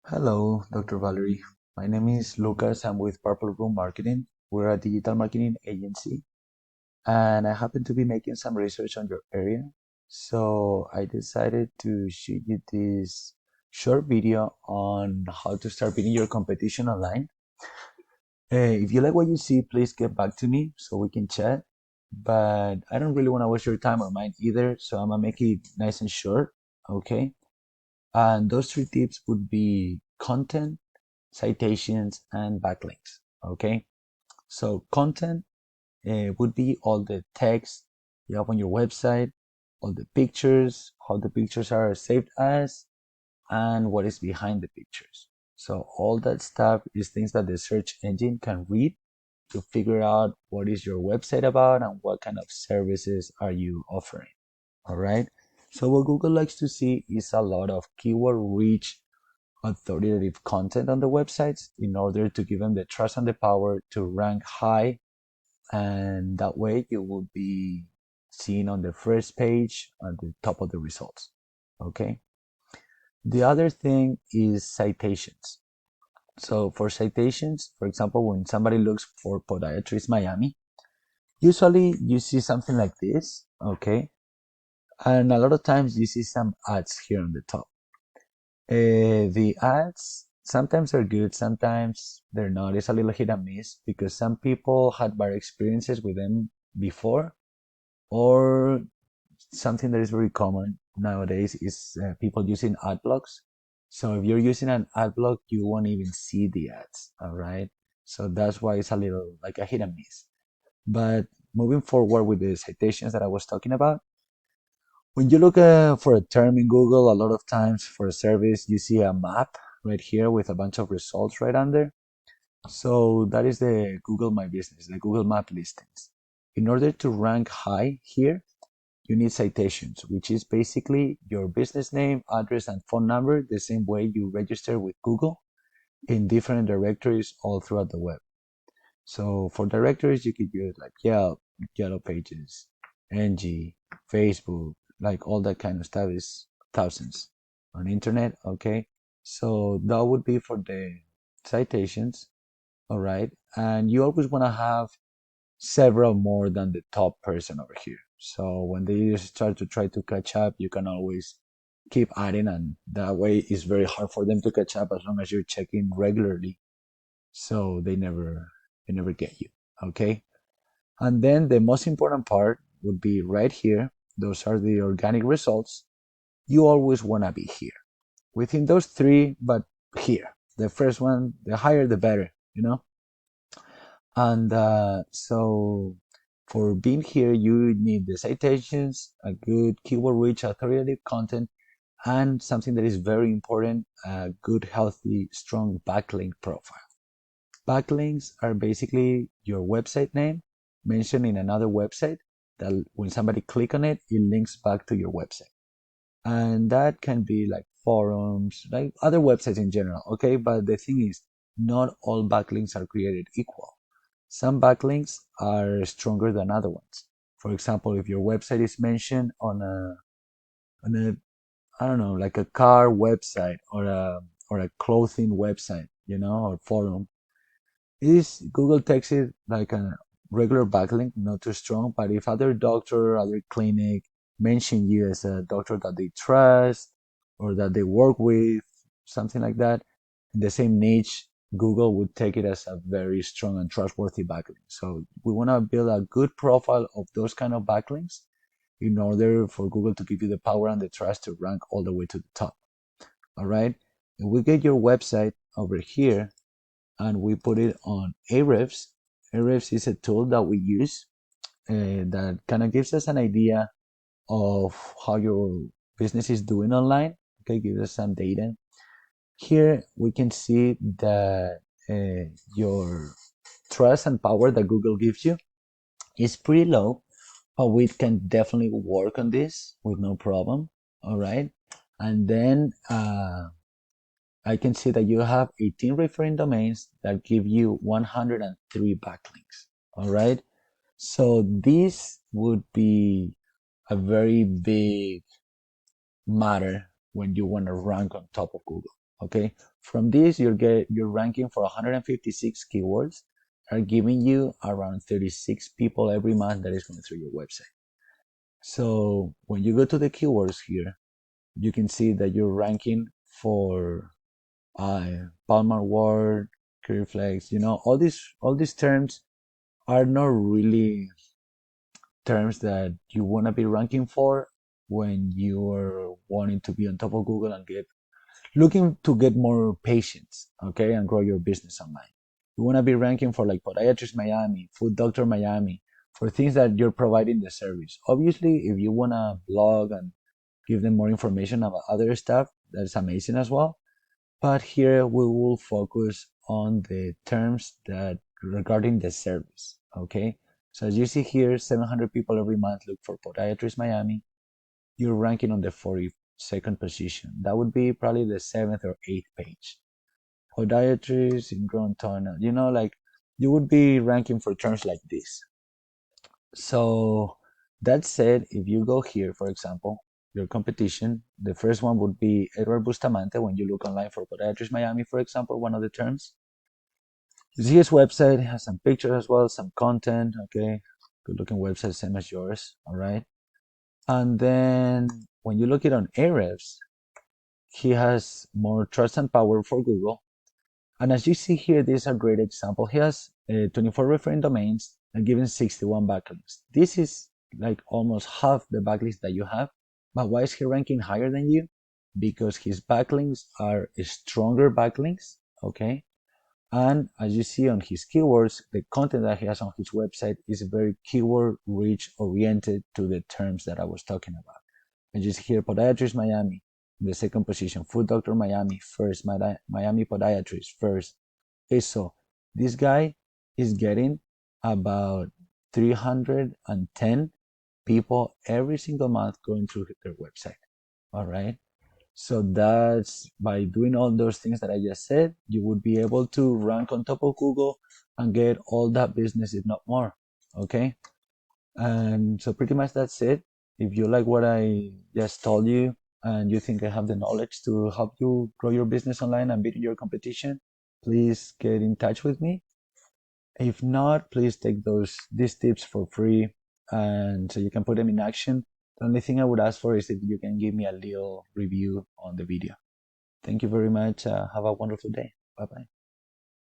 Hello, Dr. Valerie. My name is Lucas. I'm with Purple Room Marketing. We're a digital marketing agency, and I happen to be making some research on your area. So I decided to shoot you this short video on how to start beating your competition online. If you like what you see, please get back to me so we can chat. But I don't really want to waste your time or mine either, so I'm gonna make it nice and short, okay? And those three tips would be content, citations, and backlinks. Okay, so content would be all the text you have on your website, all the pictures, how the pictures are saved as, and what is behind the pictures. So all that stuff is things that the search engine can read to figure out what is your website about and what kind of services are you offering. All right. So what Google likes to see is a lot of keyword rich authoritative content on the websites in order to give them the trust and the power to rank high, and that way you will be seen on the first page at the top of the results. Okay, the other thing is citations. So for citations, for example, when somebody looks for Podiatrist Miami, usually you see something like this. Okay, and a lot of times you see some ads here on the top. The ads sometimes are good, sometimes they're not. It's a little hit and miss because some people had bad experiences with them before, or something that is very common nowadays is people using ad blocks. So if you're using an ad block, you won't even see the ads, all right? So that's why it's a little like a hit and miss. But moving forward with the citations that I was talking about, when you look for a term in Google, a lot of times for a service, you see a map right here with a bunch of results right under. So that is the Google My Business, the Google Map listings. In order to rank high here, you need citations, which is basically your business name, address, and phone number, the same way you register with Google in different directories all throughout the web. So for directories, you could use like Yelp, Yellow Pages, NG, Facebook, like all that kind of stuff is thousands on internet. Okay, so that would be for the citations. All right, and you always want to have several more than the top person over here. So when they start to try to catch up, you can always keep adding, and that way it's very hard for them to catch up as long as you're checking regularly. So they never get you. Okay. And then the most important part would be right here. Those are the organic results. You always want to be here within those three, but here. The first one, the higher the better, you know? And so for being here, you need the citations, a good keyword rich, authoritative content, and something that is very important, a good, healthy, strong backlink profile. Backlinks are basically your website name mentioned in another website that when somebody click on it, it links back to your website. And that can be like forums, like other websites in general, okay? But the thing is, not all backlinks are created equal. Some backlinks are stronger than other ones. For example, if your website is mentioned on a I don't know, like a car website or a clothing website, or forum, is Google takes it like a regular backlink, not too strong. But if other doctor, other clinic mention you as a doctor that they trust or that they work with, something like that, in the same niche, Google would take it as a very strong and trustworthy backlink. So we want to build a good profile of those kind of backlinks in order for Google to give you the power and the trust to rank all the way to the top. All right. If we get your website over here and we put it on Ahrefs. Ahrefs is a tool that we use that kind of gives us an idea of how your business is doing online. Okay, gives us some data. Here we can see that your trust and power that Google gives you is pretty low, but we can definitely work on this with no problem. All right, and then I can see that you have 18 referring domains that give you 103 backlinks. All right. So this would be a very big matter when you want to rank on top of Google. Okay, from this you're ranking for 156 keywords, are giving you around 36 people every month that is going through your website. So when you go to the keywords here, you can see that you're ranking for Palmar word, curry flex. All these terms are not really terms that you want to be ranking for when you're wanting to be on top of Google and looking to get more patients, okay, and grow your business online. You want to be ranking for like Podiatrist Miami, Food Doctor Miami, for things that you're providing the service. Obviously, if you want to blog and give them more information about other stuff, that's amazing as well. But here we will focus on the terms that regarding the service, okay? So as you see here, 700 people every month look for Podiatrist Miami. You're ranking on the 42nd position. That would be probably the 7th or 8th page. Podiatrist in grown tunnel. Like you would be ranking for terms like this. So that said, if you go here, for example, your competition, the first one would be Edward Bustamante. When you look online for Podiatrist Miami, for example, one of the terms. You see his website, has some pictures as well, some content, okay? Good looking website, same as yours, all right? And then when you look it on Ahrefs, he has more trust and power for Google. And as you see here, this is a great example. He has 24 referring domains and given 61 backlinks. This is like almost half the backlinks that you have. But why is he ranking higher than you? Because his backlinks are stronger backlinks, okay? And as you see on his keywords, the content that he has on his website is very keyword rich oriented to the terms that I was talking about. And you see here, Podiatrist Miami, in the second position, Food Doctor Miami first, Miami Podiatrist first. Okay, so this guy is getting about 310 people every single month going through their website. All right. So that's by doing all those things that I just said, you would be able to rank on top of Google and get all that business, if not more. Okay. And so pretty much that's it. If you like what I just told you and you think I have the knowledge to help you grow your business online and beat your competition, please get in touch with me. If not, please take these tips for free and so you can put them in action. The only thing I would ask for is if you can give me a little review on the video. Thank you very much. Have a wonderful day. Bye bye.